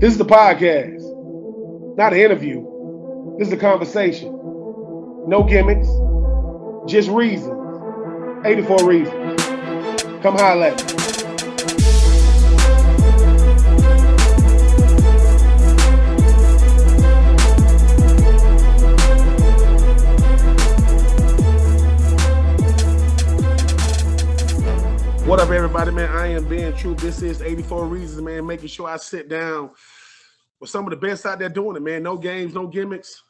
This is the podcast, not an interview. This is a conversation. No gimmicks, just reasons. 84 reasons. Come holler at me. What up, everybody, man? I am being true. This is 84 Reasons, man. Making sure I sit down with some of the best out there doing it, man. No games, no gimmicks.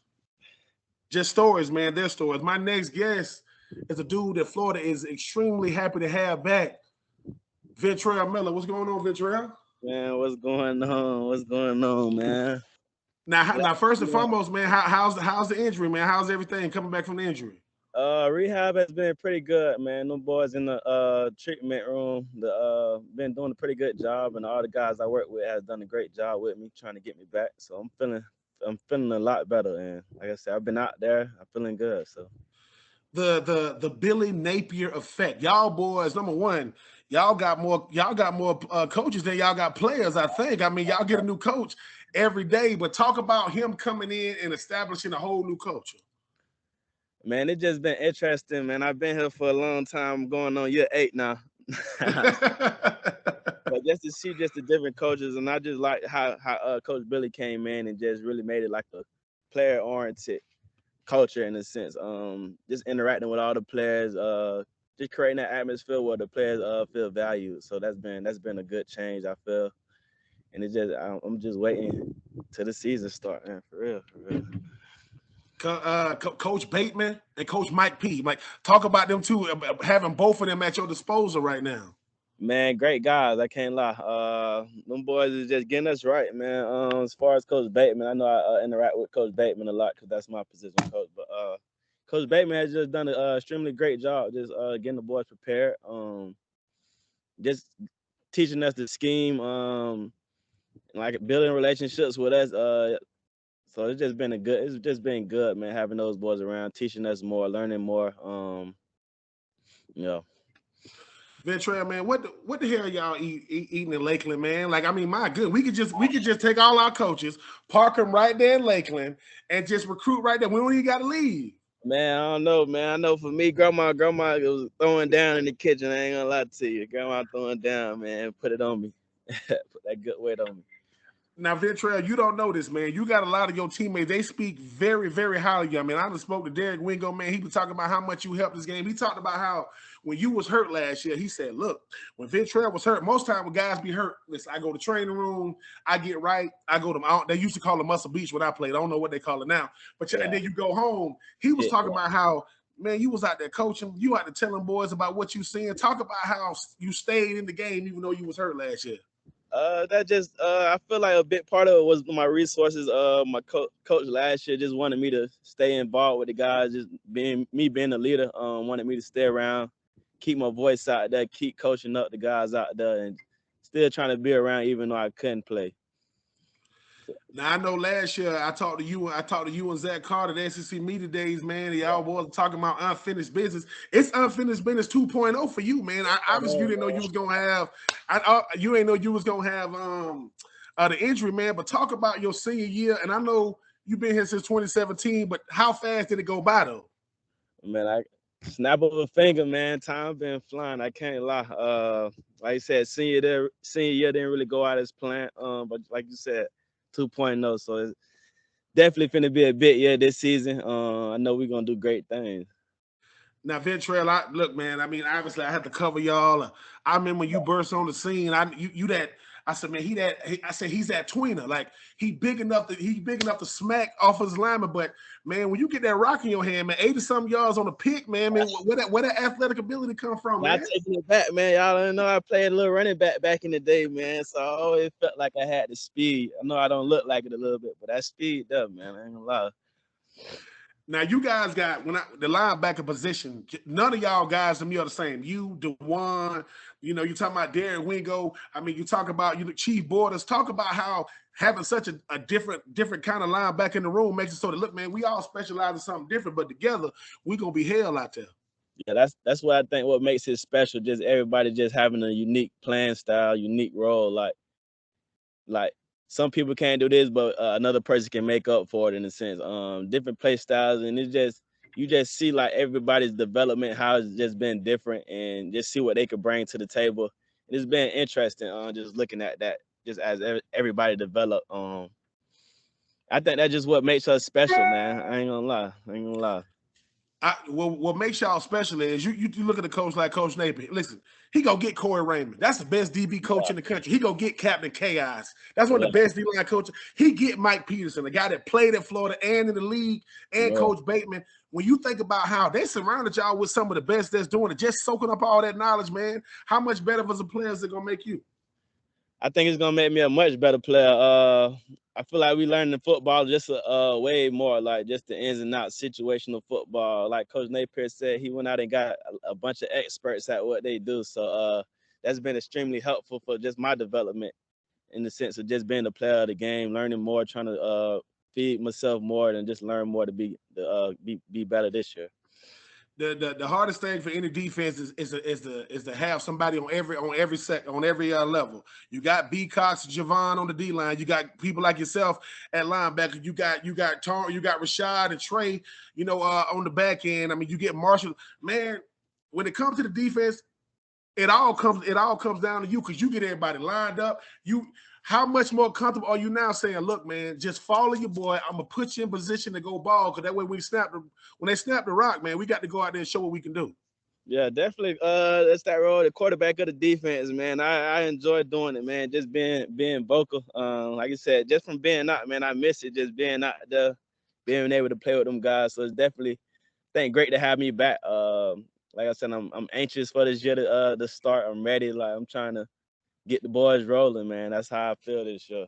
Just stories, man. Their stories. My next guest is a dude that Florida is extremely happy to have back. Ventrell Miller. What's going on, Ventrell? Man, what's going on? What's going on, man? Now, first and foremost, man, how's the injury, man? How's everything coming back from the injury? Rehab has been pretty good, man. Them boys in the treatment room, been doing a pretty good job, and all the guys I work with has done a great job with me trying to get me back. So I'm feeling a lot better, and like I said, I've been out there. I'm feeling good. So the Billy Napier effect. Y'all boys, number one, y'all got more coaches than y'all got players, I think. I mean, y'all get a new coach every day, but talk about him coming in and establishing a whole new culture. man, it just been interesting, man. I've been here for a long time, going on year 8 now. But just to see just the different coaches, and I just like how Coach Billy came in and just really made it like a player-oriented culture in a sense. Just interacting with all the players, just creating that atmosphere where the players feel valued. So that's been a good change, I feel. And I'm just waiting till the season start, man, for real. Coach Bateman and Coach Mike P. Like, talk about them two, having both of them at your disposal right now. Man, great guys. I can't lie. Them boys is just getting us right, man. As far as Coach Bateman, I know I interact with Coach Bateman a lot because that's my position coach. But Coach Bateman has just done an extremely great job just getting the boys prepared. Just teaching us the scheme, like building relationships with us. So it's just been good, man, having those boys around, teaching us more, learning more. Ventrell, man, what the hell y'all eating in Lakeland, man? Like, I mean, my good, we could just take all our coaches, park them right there in Lakeland, and just recruit right there. We don't even got to leave. Man, I don't know, man. I know for me, grandma was throwing down in the kitchen. I ain't gonna lie to you. Grandma throwing down, man. Put it on me. Put that good weight on me. Now, Ventrell, you don't know this, man. You got a lot of your teammates. They speak very, very highly of you. I mean, I just spoke to Derek Wingo, man. He was talking about how much you helped this game. He talked about how when you was hurt last year, he said, look, when Ventrell was hurt, most time when guys be hurt, listen, I go to training room, I get right, I go to, they used to call it Muscle Beach when I played. I don't know what they call it now. But and then you go home. He was talking about how, man, you was out there coaching. You out there telling boys about what you seeing. Talk about how you stayed in the game even though you was hurt last year. I feel like a big part of it was my resources. My coach last year just wanted me to stay involved with the guys, just being the leader. Wanted me to stay around, keep my voice out there, keep coaching up the guys out there, and still trying to be around even though I couldn't play. Now I know last year I talked to you and Zach Carter, the SEC Media Days, man. Y'all boys talking about unfinished business. It's unfinished business 2.0 for you, man. Obviously you didn't know you was gonna have. You ain't know you was gonna have the injury, man. But talk about your senior year, and I know you've been here since 2017. But how fast did it go by though? Man, I snap of a finger, man. Time been flying. I can't lie. Like you said, senior year didn't really go out as planned. But like you said, 2.0, so it's definitely finna be a big year this season. I know we're gonna do great things. Now, Ventrell, look, man. I mean, obviously, I had to cover y'all. I remember when you burst on the scene. I said, man, he's that tweener. Like he big enough to smack off his lineman. But man, when you get that rock in your hand, man, 80-something yards on a pick, man, where that athletic ability come from, man? Not taking it back, man. Y'all don't know I played a little running back in the day, man. So I always felt like I had the speed. I know I don't look like it a little bit, but that speed does, man. I ain't gonna lie. Now you guys got the linebacker position. None of y'all guys to me are the same. You, DeJuan, you talking about Derek Wingo. I mean, you talk about Chief Borders. Talk about how having such a different kind of linebacker in the room makes it so that look, man, we all specialize in something different, but together we gonna be hell out there. Yeah, that's what I think. What makes it special, just everybody just having a unique playing style, unique role. Like some people can't do this, but another person can make up for it in a sense. Different play styles, and it's just you just see like everybody's development, how it's just been different, and just see what they could bring to the table. And it's been interesting, just looking at that, just as everybody develop. I think that's just what makes us special, man. I ain't gonna lie. I ain't gonna lie. What makes y'all special is you look at a coach like Coach Napier. Listen, he go get Corey Raymond. That's the best DB coach in the country. He go get Captain Chaos. That's one of the best D line coaches. He get Mike Peterson, the guy that played at Florida and in the league, and Coach Bateman. When you think about how they surrounded y'all with some of the best that's doing it, just soaking up all that knowledge, man, how much better of a player is it gonna make you? I think it's gonna make me a much better player. I feel like we learned in football just way more, like just the ins and outs, situational football. Like Coach Napier said, he went out and got a bunch of experts at what they do. So that's been extremely helpful for just my development in the sense of just being a player of the game, learning more, trying to feed myself more, and just learn more to be better this year. The hardest thing for any defense is to have somebody on every level. You got B Cox, Javon on the D line. You got people like yourself at linebacker. You got Rashad and Trey. On the back end. I mean, you get Marshall. Man, when it comes to the defense, it all comes down to you because you get everybody lined up. How much more comfortable are you now saying, look, man, just follow your boy. I'm going to put you in position to go ball because that way when they snap the rock, man, we got to go out there and show what we can do. Yeah, definitely. That's that role, the quarterback of the defense, man. I enjoy doing it, man, just being vocal. Like I said, just from being out, man, I miss it, just being out there, being able to play with them guys. So it's definitely, great to have me back. Like I said, I'm anxious for this year to start. I'm ready. Like I'm trying to get the boys rolling, man. That's how I feel this year.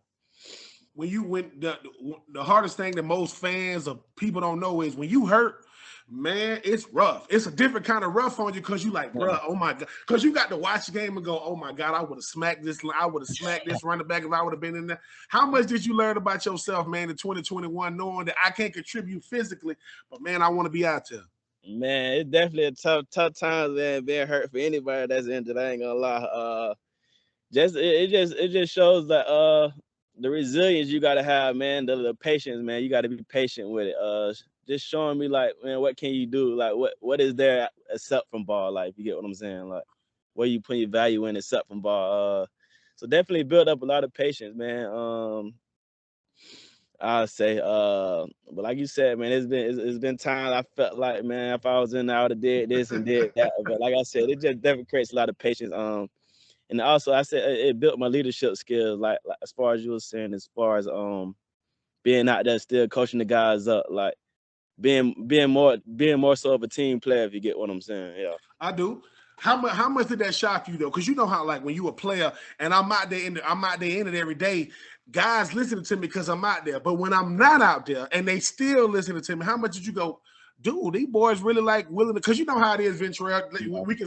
When the hardest thing that most fans or people don't know is when you hurt, man, it's rough. It's a different kind of rough on you because you like, bro, oh my God. Because you got to watch the game and go, oh my God, I would have smacked this running back if I would have been in there. How much did you learn about yourself, man, in 2021, knowing that I can't contribute physically, but man, I want to be out there? Man, it's definitely a tough time, man, being hurt for anybody that's injured. I ain't gonna lie. It just shows that the resilience you gotta have, man, the patience, man. You gotta be patient with it. Just showing me like, man, what can you do? Like what is there except from ball? Like, you get what I'm saying? Like, where you put your value in except from ball. So definitely build up a lot of patience, man. I'll say, but like you said, man, it's been times I felt like, man, if I was in there, I would have did this and did that. But like I said, it just definitely creates a lot of patience. And also I said it built my leadership skills, like as far as you were saying, as far as being out there still coaching the guys up, like being more so of a team player, if you get what I'm saying. Yeah. I do. How much did that shock you though? Because you know how, like, when you a player and I'm out there in it every day, guys listening to me because I'm out there. But when I'm not out there and they still listening to me, how much did you go, dude, these boys really like willing to, because you know how it is, Ventrell.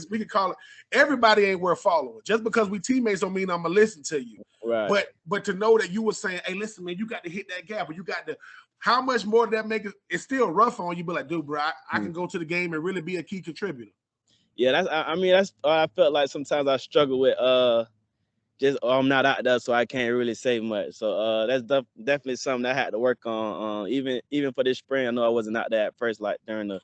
We can call it, everybody ain't worth following. Just because we teammates don't mean I'm gonna listen to you. Right. But to know that you were saying, hey, listen, man, you got to hit that gap, or you got to, how much more did that make it? It's still rough on you, but like, dude, bro, I can go to the game and really be a key contributor. Yeah, that's I felt like sometimes I struggle with I'm not out there, so I can't really say much. So that's definitely something I had to work on. Even for this spring, I know I wasn't out there at first, like during the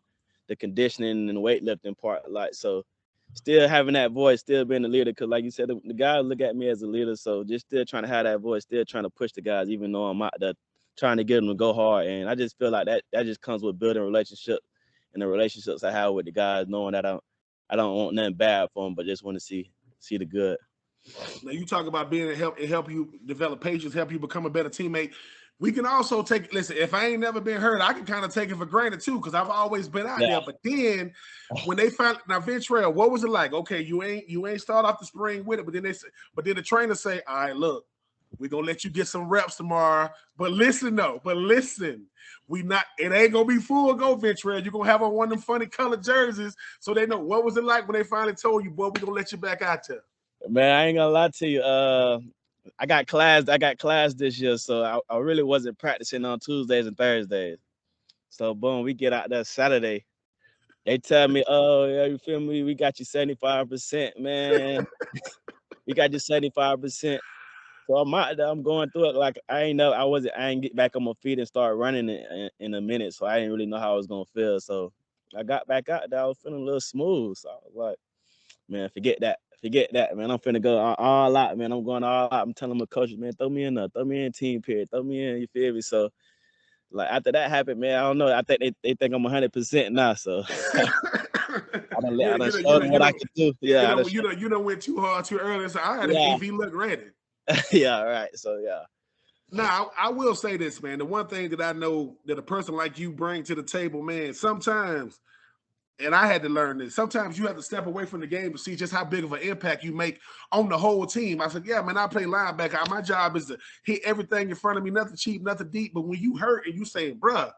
conditioning and the weightlifting part. Like, so still having that voice, still being the leader, because like you said, the guys look at me as a leader. So just still trying to have that voice, still trying to push the guys, even though I'm out there trying to get them to go hard. And I just feel like that just comes with building relationships, and the relationships I have with the guys, knowing that I don't want nothing bad for them, but just want to see the good. Now you talk about being help you develop patience, help you become a better teammate. We can also listen, if I ain't never been hurt, I can kind of take it for granted too, because I've always been out there. But then when they find, now Ventrell, what was it like? Okay, you ain't start off the spring with it, but then the trainer say, all right, look, we're gonna let you get some reps tomorrow. But listen, it ain't gonna be full go, Ventrell. You're gonna have on one of them funny colored jerseys, so they know. What was it like when they finally told you, boy, we're gonna let you back out there? Man, I ain't gonna lie to you. I got class this year, so I really wasn't practicing on Tuesdays and Thursdays. So boom, we get out there Saturday. They tell me, oh yeah, you feel me? We got you 75%, man. We got you 75%. So I'm out there, I'm going through it like I ain't get back on my feet and start running in a minute. So I didn't really know how I was gonna feel. So I got back out there, I was feeling a little smooth. So I was like, man, forget that, man. I'm finna go all out, man. I'm going all out. I'm telling my coaches, man, throw me in team period, throw me in, you feel me? So like after that happened, man, I don't know. I think they think I'm 100% now. So I done showed them what I could do. Yeah, you done went too hard too early. So I had yeah. if he looked ready. Yeah, right. So yeah. Now I will say this, man. The one thing that I know that a person like you bring to the table, man, sometimes, and I had to learn this. Sometimes you have to step away from the game to see just how big of an impact you make on the whole team. I said, yeah, man, I play linebacker. My job is to hit everything in front of me, nothing cheap, nothing deep. But when you hurt and you saying, bruh,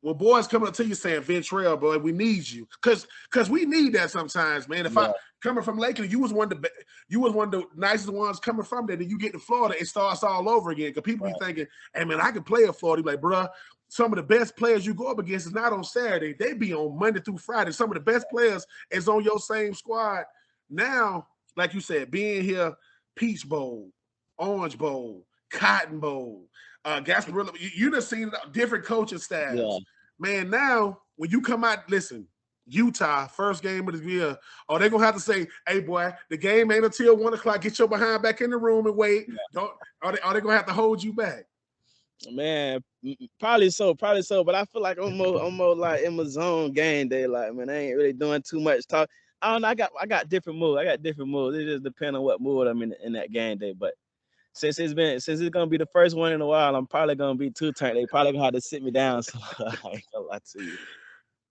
when boys coming up to you saying, Ventrell, boy, we need you. Cause we need that sometimes, man. If I coming from Lakeland, you was one of the nicest ones coming from there. Then you get to Florida, it starts all over again. Cause people be thinking, hey man, I can play at Florida. You're like, bruh, some of the best players you go up against is not on Saturday. They be on Monday through Friday. Some of the best players is on your same squad. Now, like you said, being here, Peach Bowl, Orange Bowl, Cotton Bowl, Gasparilla, you done seen different coaching staffs. Yeah. Man, now when you come out, listen, Utah, first game of the year, or they're gonna have to say, hey boy, the game ain't until 1 o'clock. Get your behind back in the room and wait. Yeah. Are they gonna have to hold you back? Man, probably so. But I feel like I'm more like in my zone game day. Like, man, I ain't really doing too much talk. I don't know. I got different moves. It just depends on what mood I'm in that game day. But since it's gonna be the first one in a while, I'm probably gonna be too turned. They probably gonna have to sit me down. So I ain't gonna lie to you.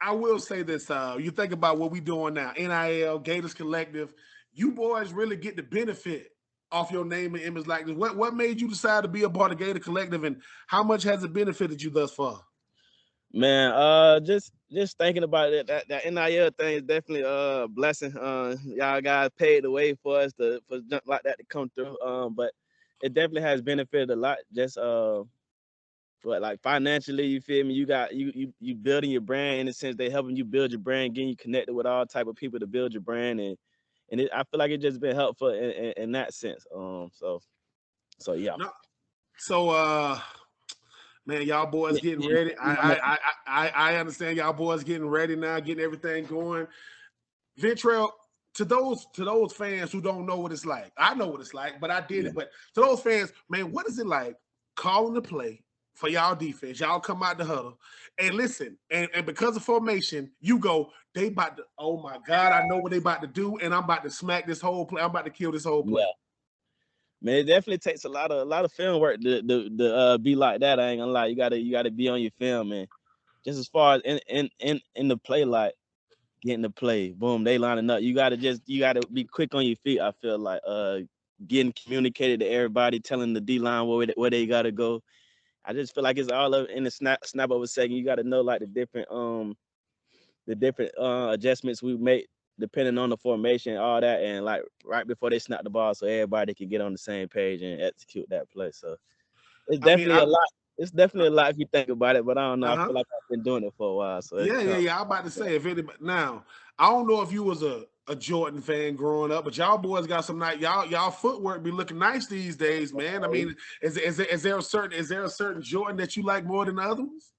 I will say this: you think about what we doing now, NIL, Gators Collective. You boys really get the benefit off your name and image like this. What made you decide to be a part of Gator Collective, and how much has it benefited you thus far? Man, just thinking about it, that NIL thing is definitely a blessing. Y'all guys paid the way for us for junk like that to come through. But it definitely has benefited a lot. Just but like financially, you feel me? You got you building your brand in a sense. They helping you build your brand, getting you connected with all type of people to build your brand, and I feel like it just been helpful in that sense. So yeah. No. So man, y'all boys getting ready. I understand y'all boys getting ready now, getting everything going. Ventrell, to those fans who don't know what it's like, I know what it's like, but I did it. But to those fans, man, what is it like calling the play for y'all defense? Y'all come out the huddle and listen, and because of formation, you go, they about to, oh my God, I know what they about to do, and I'm about to smack this whole play. I'm about to kill this whole play. Yeah. Man, it definitely takes a lot of film work to be like that. I ain't gonna lie. You gotta be on your film, man. Just as far as in the play, like getting the play, boom, they lining up. You gotta be quick on your feet. I feel like getting communicated to everybody, telling the D line where they gotta go. I just feel like it's all in the snap of a second. You gotta know like the different adjustments we make depending on the formation, all that, and like right before they snap the ball, so everybody can get on the same page and execute that play. So it's definitely a lot. It's definitely a lot if you think about it, but I don't know. I feel like I've been doing it for a while. So yeah. I'm about to say if anybody now, I don't know if you was a Jordan fan growing up, but y'all boys got some nice y'all footwork be looking nice these days, man. I mean, is there a certain Jordan that you like more than the other ones?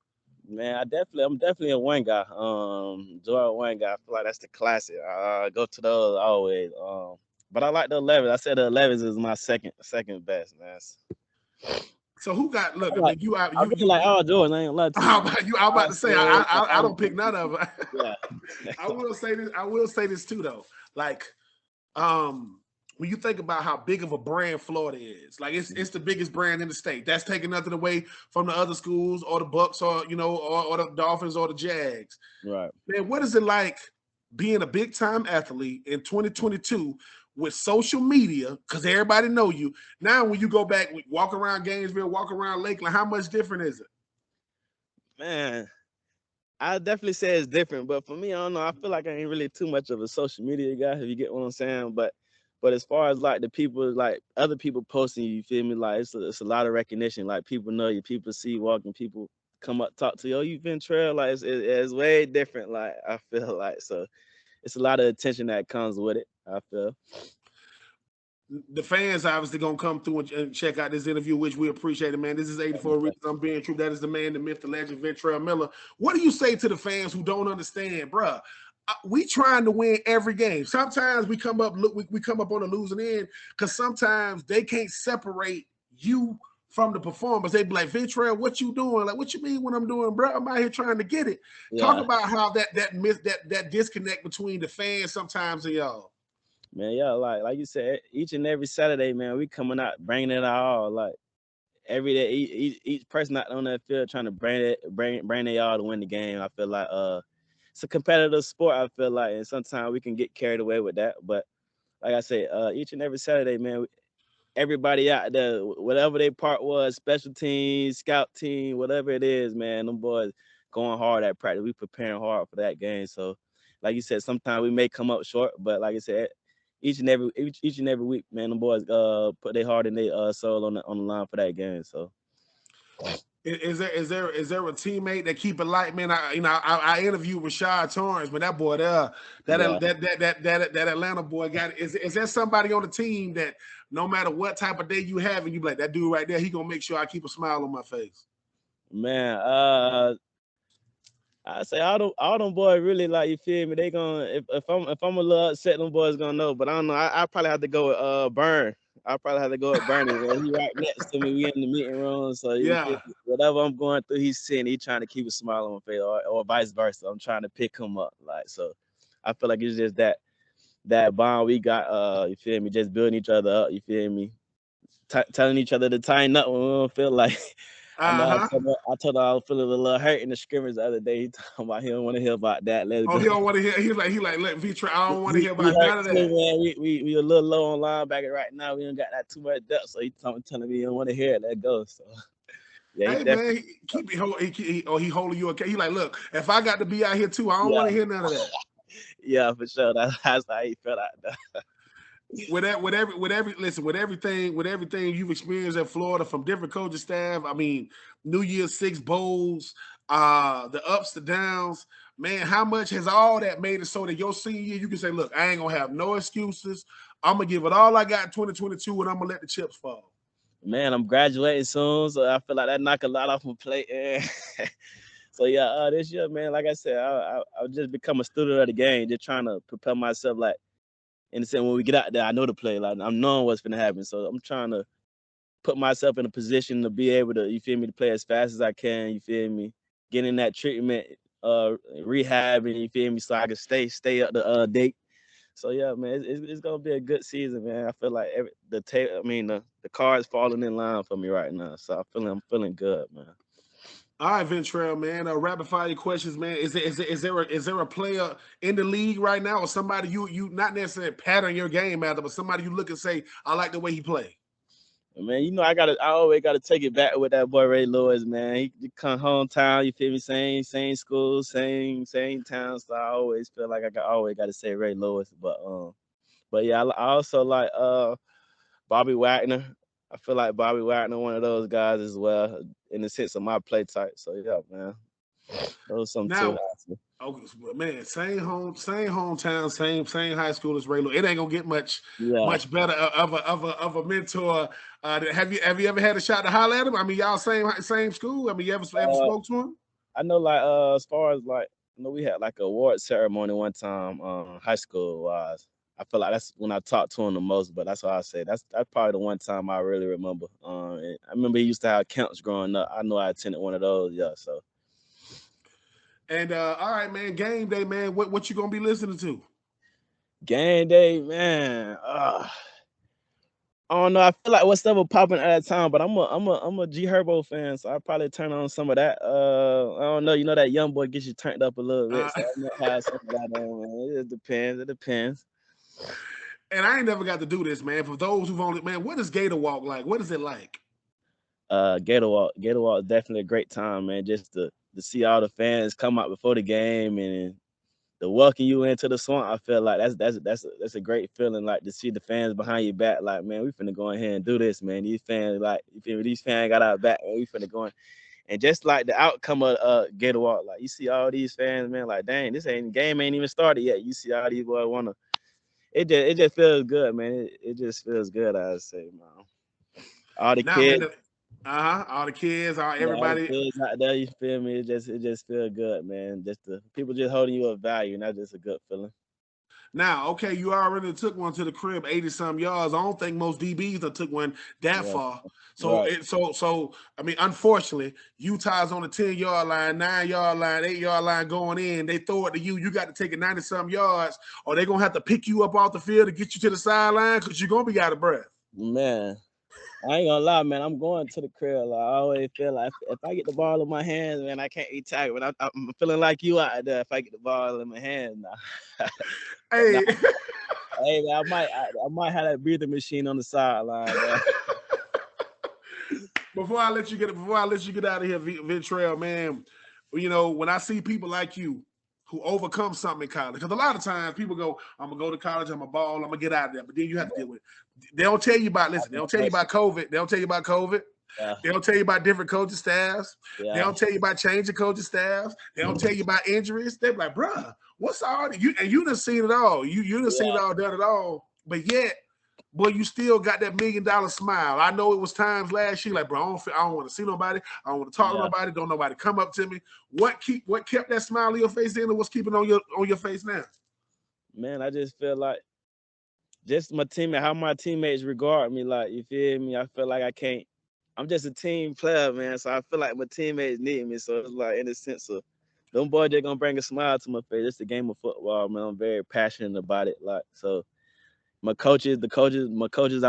Man, I'm definitely a one guy. Jordan one guy. I feel like that's the classic. I go to those always. But I like the 11. I said the 11s is my second best, man. So who got? Look, I mean, you like all Jordans. I ain't allowed to. I'm about to say I don't pick none of them. Yeah. I will say this too though. Like, when you think about how big of a brand Florida is, like it's the biggest brand in the state. That's taking nothing away from the other schools or the Bucks or or the Dolphins or the Jags. Right. Man, what is it like being a big time athlete in 2022 with social media? Because everybody know you. Now when you go back, walk around Gainesville, walk around Lakeland, how much different is it? Man, I definitely say it's different, but for me, I don't know. I feel like I ain't really too much of a social media guy, if you get what I'm saying. But as far as like the people, like other people posting, you feel me? Like it's a lot of recognition. Like people know you, people see you walking, people come up talk to you. Oh, you Ventrell? Like it's way different. Like I feel like so, it's a lot of attention that comes with it. I feel. the fans obviously gonna come through and check out this interview, which we appreciate it, man. This is 84 Reasons I'm Being True. That is the man, the myth, the legend, Ventrell Miller. What do you say to the fans who don't understand, bruh? We trying to win every game. Sometimes we come up on the losing end because sometimes they can't separate you from the performers. They be like, Ventrell, what you doing? Like, what you mean what I'm doing, bro? I'm out here trying to get it. Yeah. Talk about how that disconnect between the fans sometimes and y'all. Man, yeah, like you said, each and every Saturday, man, we coming out bringing it all. Like every day, each person out on that field trying to bring it all to win the game. I feel like it's a competitive sport. I feel like, and sometimes we can get carried away with that. But like I said, each and every Saturday, man, everybody out there, whatever their part was, special teams, scout team, whatever it is, man, them boys going hard at practice. We preparing hard for that game. So, like you said, sometimes we may come up short, but like I said, each and every week, man, them boys put their heart and their soul on the line for that game. So. Is there a teammate that keep it light, man? I interviewed Rashad Torrance, but that boy there, that Atlanta boy got. Is there somebody on the team that no matter what type of day you have, and you be like that dude right there, he gonna make sure I keep a smile on my face? Man, I say all them boys really, like, you feel me? They gonna if I'm a little upset, them boys gonna know. But I don't know. I probably have to go with Burn. I probably have to go with Bernie, man. He right next to me. We in the meeting room, so Yeah. whatever I'm going through, he's sitting. He trying to keep a smile on my face, or vice versa. I'm trying to pick him up, like, so. I feel like it's just that bond we got. You feel me? Just building each other up. You feel me? Telling each other to tighten up when we don't feel like. I know I told her I was feeling a little hurt in the scrimmage the other day. He talking about he don't want to hear about that. Let's go. He don't want to hear. He like let Ventrell. I don't want to hear about none of that. Man. We a little low on linebacker right now. We don't got that too much depth, so he telling me he don't want to hear it. Let go. So yeah, hey man, keep it. He holding you okay. He like, look, if I got to be out here too, I don't want to hear none of that. Yeah, for sure. That's how he felt out there. With everything you've experienced at Florida from different coaching staff, I mean, New Year's Six bowls, the ups, the downs, man, how much has all that made it so that your senior year you can say, look, I ain't gonna have no excuses. I'm gonna give it all I got in 2022, and I'm gonna let the chips fall. Man, I'm graduating soon, so I feel like that knock a lot off my plate. So yeah, this year, man, like I said, I'll just become a student of the game, just trying to prepare myself, like, in the sense, when we get out there, I know the play. Like, I'm knowing what's going to happen. So I'm trying to put myself in a position to be able to, you feel me, to play as fast as I can, you feel me, getting that treatment, rehabbing, you feel me, so I can stay up to date. So yeah, man, it's gonna be a good season, man. I feel like the cards falling in line for me right now. So I'm feeling good, man. All right, Ventrell, man. Rapid fire questions, man. Is there a player in the league right now, or somebody you not necessarily pattern your game after, but somebody you look and say, I like the way he play? Man, you know, I always gotta take it back with that boy Ray Lewis, man. He come hometown, you feel me? Same school, same town. So I always feel like always gotta say Ray Lewis. But yeah, I also like Bobby Wagner. I feel like Bobby Wagner, one of those guys as well, in the sense of my play type. So yeah, man. Those some two. Oh man, same hometown, same high school as Ray Lewis. It ain't gonna get much better of a mentor. Have you ever had a shot to holler at him? I mean, y'all same school. I mean, you ever spoke to him? I know, like, as far as, like, you know, we had like an award ceremony one time, high school wise. I feel like that's when I talked to him the most, but that's why I say that's probably the one time I really remember. I remember he used to have camps growing up. I know I attended one of those, yeah. So. And all right, man, game day, man. What you gonna be listening to? Game day, man. I don't know. I feel like what stuff was popping at that time, but I'm a G Herbo fan, so I probably turn on some of that. I don't know. You know that young boy gets you turned up a little bit, so I might have some of that on, man. It depends. And I ain't never got to do this, man. For those who've only, man, what is Gator Walk like? What is it like? Gator Walk is definitely a great time, man. Just to see all the fans come out before the game and the welcome you into the swamp. I feel like that's a great feeling, like, to see the fans behind your back. Like, man, we finna go ahead and do this, man. These fans, like, you feel me? These fans got our back, man. We finna go in. And just like the outcome of Gator Walk, like, you see all these fans, man, like, dang, game ain't even started yet. You see all these boys wanna it just feels good, man. It just feels good, I say, man. All the Now, man, kids, all the kids, all the everybody. kids out there, you feel me? It just feels good, man. Just the people just holding you a value, and that's just a good feeling. Now, okay, you already took one to the crib, 80-some yards. I don't think most DBs that took one that Yeah, far. So right. I mean, unfortunately, Utah's on the 10-yard line, 9-yard line, 8-yard line going in. They throw it to you. You got to take it 90-some yards, or they're gonna have to pick you up off the field to get you to the sideline because you're gonna be out of breath. Man, I ain't gonna lie, man. I'm going to the crib. Like, I always feel like if I get the ball in my hands, man, I can't be tackled. But I'm feeling like you out there. If I get the ball in my hands, nah. Nah. Hey. Hey, man, I might have that breathing machine on the sideline, man. Before I let you get out of here, Ventrell, man, you know, when I see people like you who overcome something in college, because a lot of times people go, I'm gonna go to college, I'm a ball, I'm gonna get out of there, but then you have to deal with it. They don't tell you about they don't tell you about COVID. They don't tell you about COVID. Yeah, They don't tell you about different coaching staffs. They yeah, don't tell you about changing coaching staffs. They don't tell you about injuries. They're like, bruh, what's all that? You done seen it all. You done seen it all, done it all. But yet, boy, you still got that $1 million smile. I know it was times last year, like, bro, I don't want to see nobody. I don't want to talk to yeah. nobody. Don't nobody come up to me. What kept that smile on your face then, and what's keeping on your face now? Man, I just feel like just how my teammates regard me. Like, you feel me? I feel like I can't. I'm just a team player, man. So I feel like my teammates need me. So it's like in the sense of them boys, they're gonna bring a smile to my face. It's the game of football, man. I'm very passionate about it. Like, so my coaches I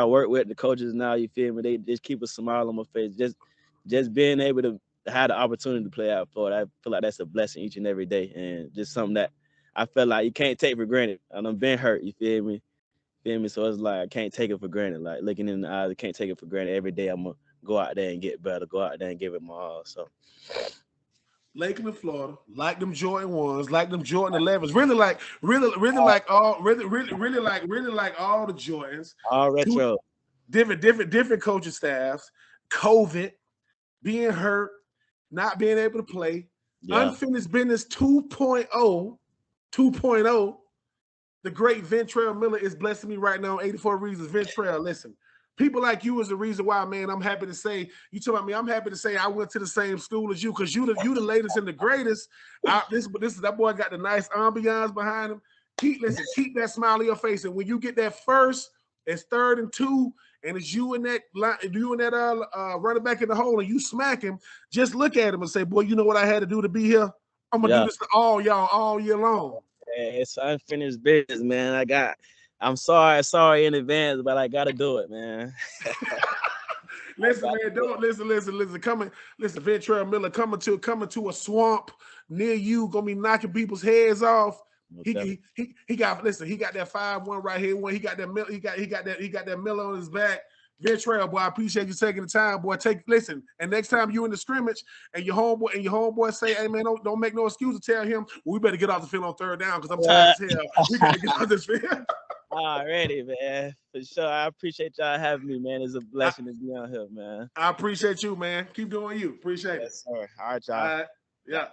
work with, the coaches now, you feel me? They just keep a smile on my face. Just being able to have the opportunity to play out for it, I feel like that's a blessing each and every day, and just something that I feel like you can't take for granted. And I'm been hurt, you feel me? Feel me? So it's like I can't take it for granted. Like looking in the eyes, I can't take it for granted. Every day I'm gonna go out there and get better, go out there and give it my all. So Lakeland, Florida, like them Jordan 1s, like them Jordan 11s, really like like all really like all the Jordans. all retro. Different coaching staffs, COVID, being hurt, not being able to play, Yeah. unfinished business 2.0. The great Ventrell Miller is blessing me right now. 84 Reasons. Ventrell, listen. People like you is the reason why, man. I'm happy to say you talking about me. I'm happy to say I went to the same school as you because you the latest and the greatest. This is that boy got the nice ambiance behind him. Keep that smile on your face, and when you get that first, it's 3rd and 2, and it's you and that running back in the hole, and you smack him. Just look at him and say, "Boy, you know what I had to do to be here. I'm gonna do this to all y'all all year long." It's unfinished business, man. I'm sorry in advance, but I gotta do it, man. Listen, man, don't listen. Ventrell Miller coming to a swamp near you, gonna be knocking people's heads off. He got that 5-1 right here. When he got that Miller on his back. Ventrell, boy, I appreciate you taking the time, boy. Listen, and next time you in the scrimmage and your homeboy say, "Hey, man, don't make no excuse to tell him we better get off the field on 3rd down because I'm tired as hell. We gotta get off this field." Already, man. For sure. I appreciate y'all having me, man. It's a blessing to be on here, man. I appreciate you, man. Keep doing you. Appreciate it. Yes, sir. All right, y'all. All right. Yeah.